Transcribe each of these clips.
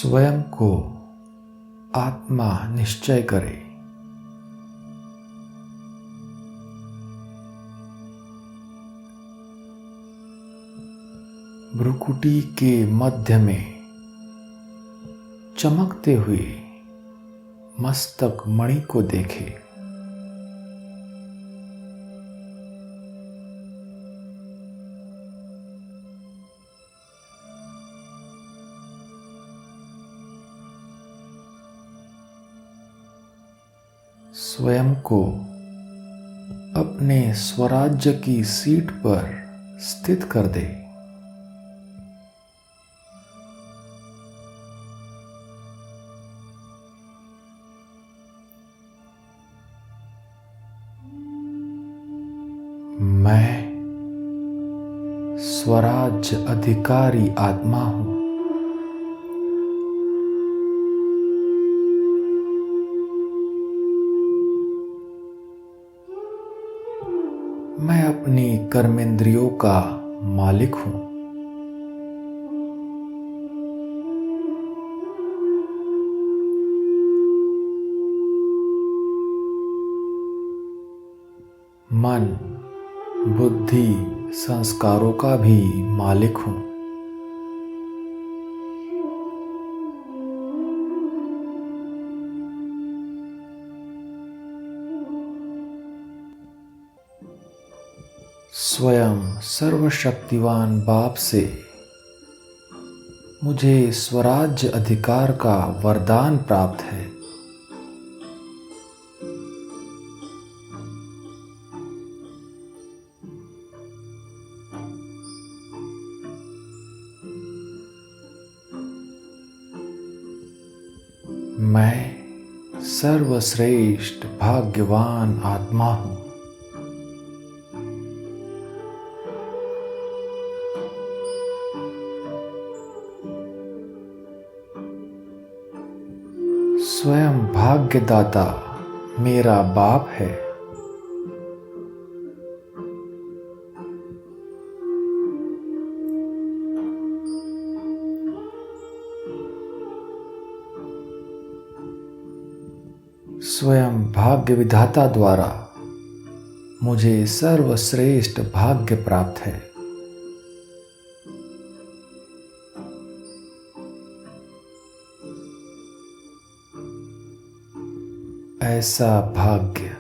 स्वयं को आत्मा निश्चय करें। भ्रुकुटी के मध्य में चमकते हुए मस्तक मणि को देखें। स्वयं को अपने स्वराज्य की सीट पर स्थित कर दे। मैं स्वराज्य अधिकारी आत्मा हूं। मैं अपनी कर्मेंद्रियों का मालिक हूं। मन, बुद्धि, संस्कारों का भी मालिक हूं। स्वयं सर्वशक्तिवान बाप से मुझे स्वराज्य अधिकार का वरदान प्राप्त है। मैं सर्वश्रेष्ठ भाग्यवान आत्मा हूं। स्वयं भाग्यदाता मेरा बाप है। स्वयं भाग्य विधाता द्वारा मुझे सर्वश्रेष्ठ भाग्य प्राप्त है। ऐसा भाग्य,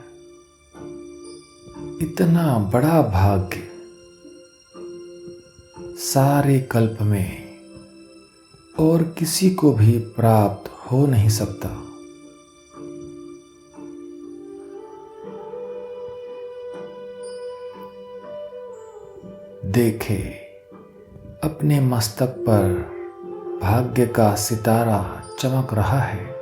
इतना बड़ा भाग्य सारे कल्प में और किसी को भी प्राप्त हो नहीं सकता। देखे, अपने मस्तक पर भाग्य का सितारा चमक रहा है।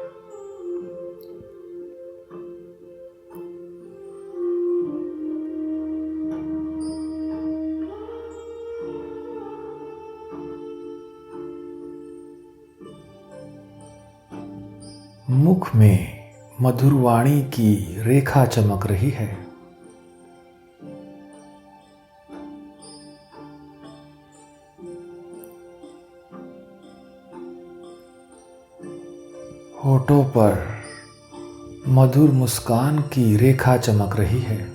मुख में मधुर वाणी की रेखा चमक रही है। होठों पर मधुर मुस्कान की रेखा चमक रही है।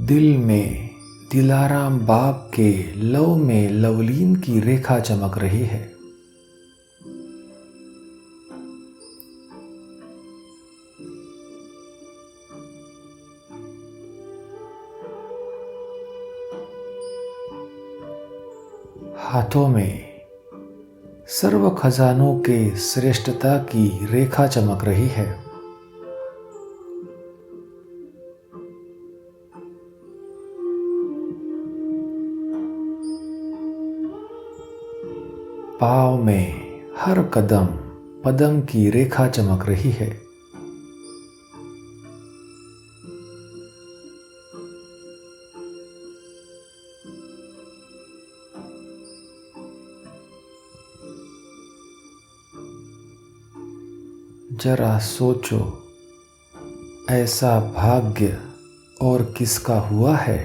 दिल में दिलाराम बाप के लव में लवलीन की रेखा चमक रही है। हाथों में सर्व खजानों के श्रेष्ठता की रेखा चमक रही है। पाँव में हर कदम पदम की रेखा चमक रही है। जरा सोचो, ऐसा भाग्य और किसका हुआ है।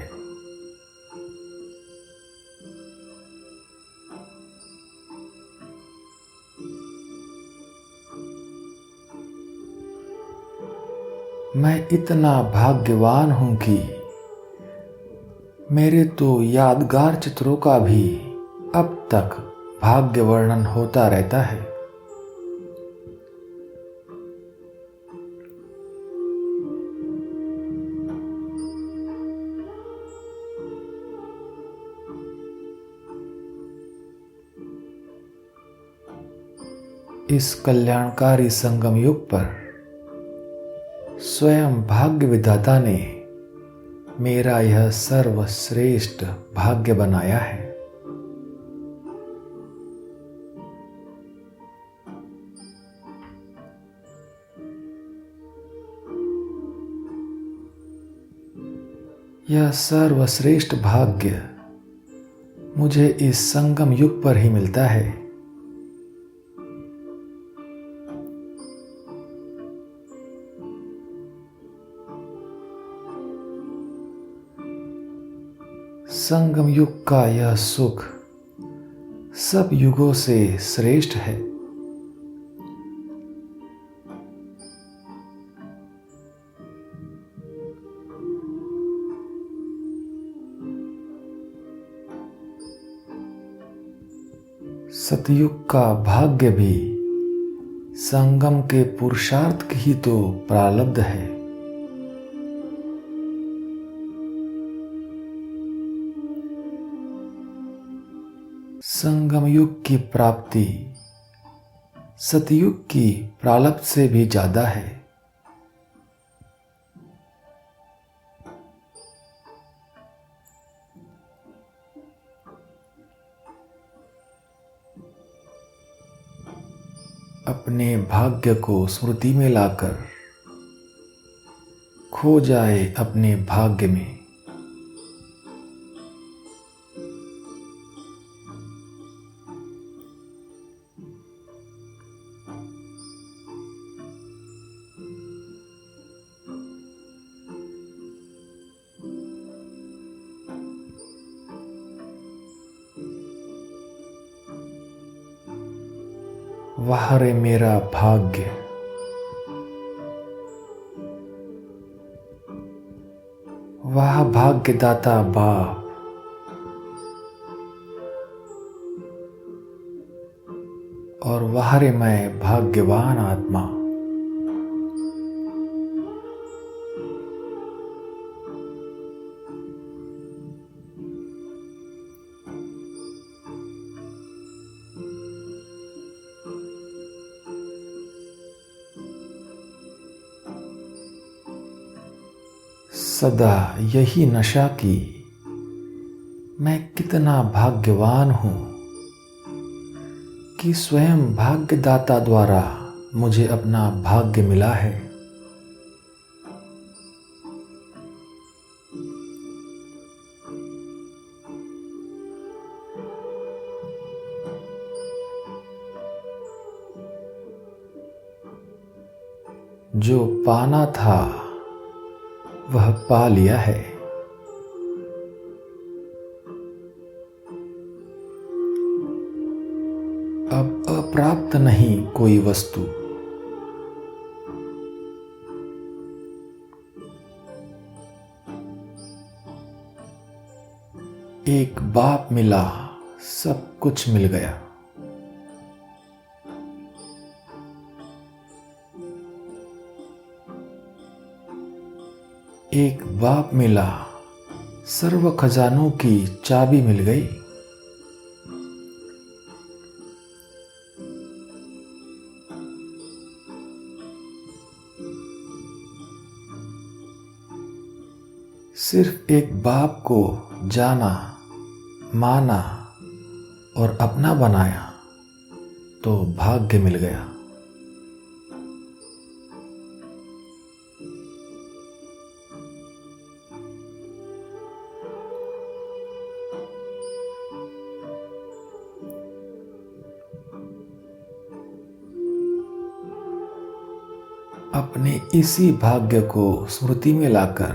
मैं इतना भाग्यवान हूं कि मेरे तो यादगार चित्रों का भी अब तक भाग्य वर्णन होता रहता है। इस कल्याणकारी संगम युग पर स्वयं भाग्य विधाता ने मेरा यह सर्वश्रेष्ठ भाग्य बनाया है। यह सर्वश्रेष्ठ भाग्य मुझे इस संगम युग पर ही मिलता है। संगम युग का यह सुख सब युगों से श्रेष्ठ है। सतयुग का भाग्य भी संगम के पुरुषार्थ की ही तो प्रारब्ध है। संगम युग की प्राप्ति सतयुग की प्रारब्ध से भी ज्यादा है। अपने भाग्य को स्मृति में लाकर खो जाए अपने भाग्य में। वाह रे मेरा भाग्य, वाह भाग्यदाता बाप, और वाह रे मैं भाग्यवान आत्मा। सदा यही नशा की मैं कितना भाग्यवान हूं कि स्वयं भाग्यदाता द्वारा मुझे अपना भाग्य मिला है। जो पाना था वह पा लिया है। अब अप्राप्त नहीं कोई वस्तु। एक बाप मिला, सब कुछ मिल गया। एक बाप मिला, सर्व खजानों की चाबी मिल गई। सिर्फ एक बाप को जाना, माना और अपना बनाया तो भाग्य मिल गया। अपने इसी भाग्य को स्मृति में लाकर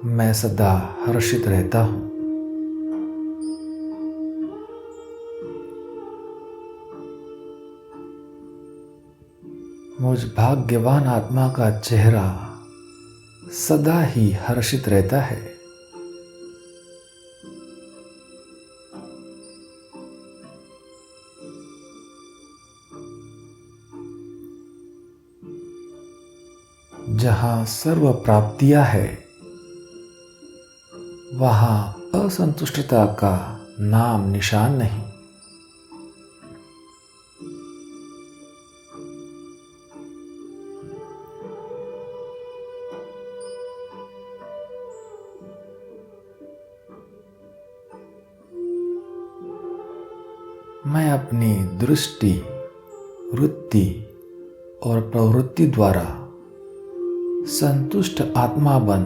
मैं सदा हर्षित रहता हूँ। मुझ भाग्यवान आत्मा का चेहरा सदा ही हर्षित रहता है। जहाँ सर्व प्राप्तियां है वहाँ असंतुष्टता का नाम निशान नहीं। मैं अपनी दृष्टि, वृत्ति और प्रवृत्ति द्वारा संतुष्ट आत्मा बन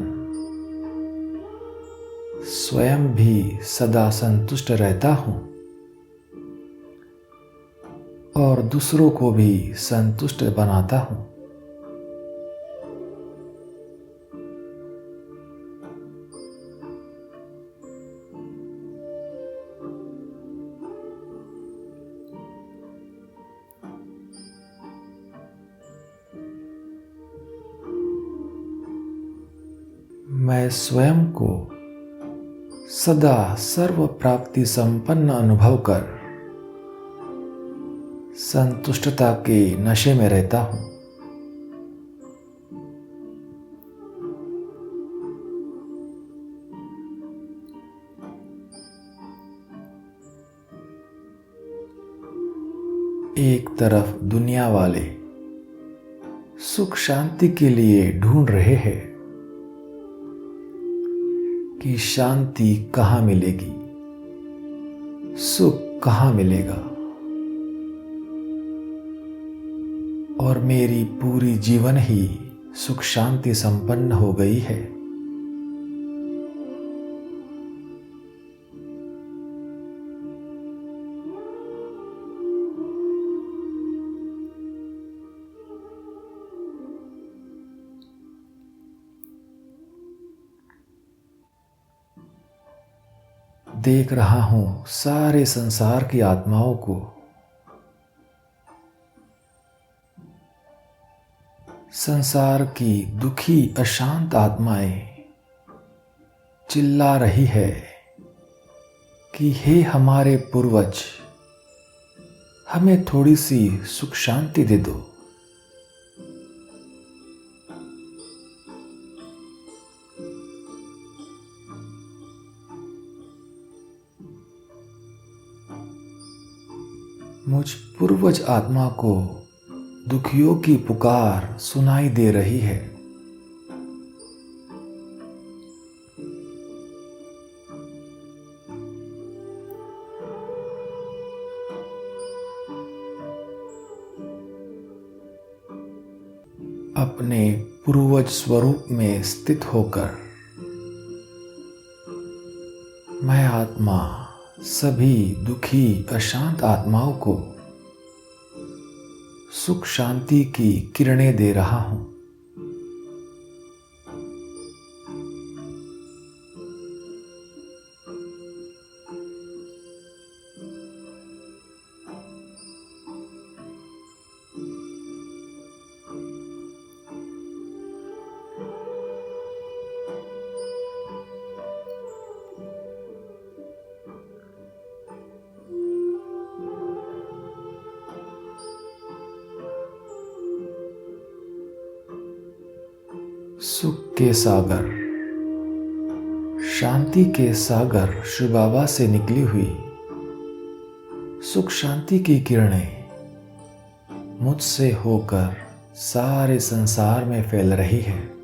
स्वयं भी सदा संतुष्ट रहता हूँ और दूसरों को भी संतुष्ट बनाता हूँ। मैं स्वयं को सदा सर्व प्राप्ति संपन्न अनुभव कर संतुष्टता के नशे में रहता हूँ। एक तरफ दुनिया वाले सुख शांति के लिए ढूंढ रहे हैं कि शांति कहाँ मिलेगी, सुख कहाँ मिलेगा, और मेरी पूरी जीवन ही सुख शांति संपन्न हो गई है। देख रहा हूं सारे संसार की आत्माओं को संसार की दुखी अशांत आत्माएं चिल्ला रही है कि हे हमारे पूर्वज, हमें थोड़ी सी सुख शांति दे दो। मुझ पूर्वज आत्मा को दुखियों की पुकार सुनाई दे रही है। अपने पूर्वज स्वरूप में स्थित होकर मैं आत्मा सभी दुखी अशांत आत्माओं को सुख शांति की किरणें दे रहा हूं। सुख के सागर, शांति के सागर शिव बाबा से निकली हुई सुख शांति की किरणें मुझसे होकर सारे संसार में फैल रही है।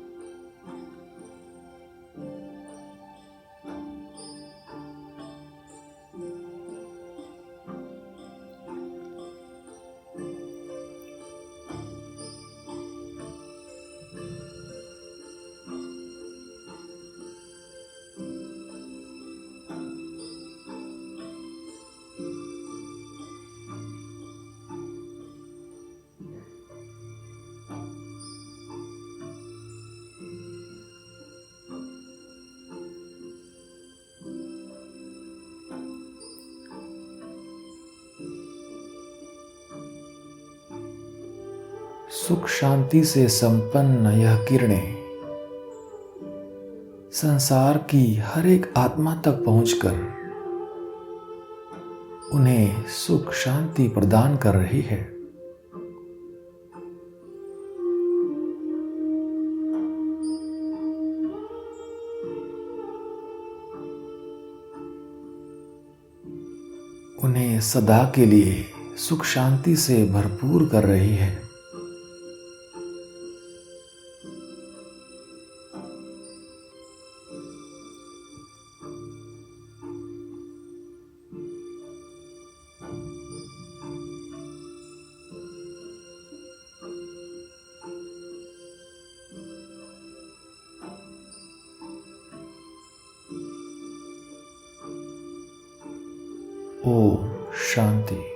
सुख शांति से संपन्न यह किरणें संसार की हर एक आत्मा तक पहुंचकर उन्हें सुख शांति प्रदान कर रही है। उन्हें सदा के लिए सुख शांति से भरपूर कर रही है। ओम शांति।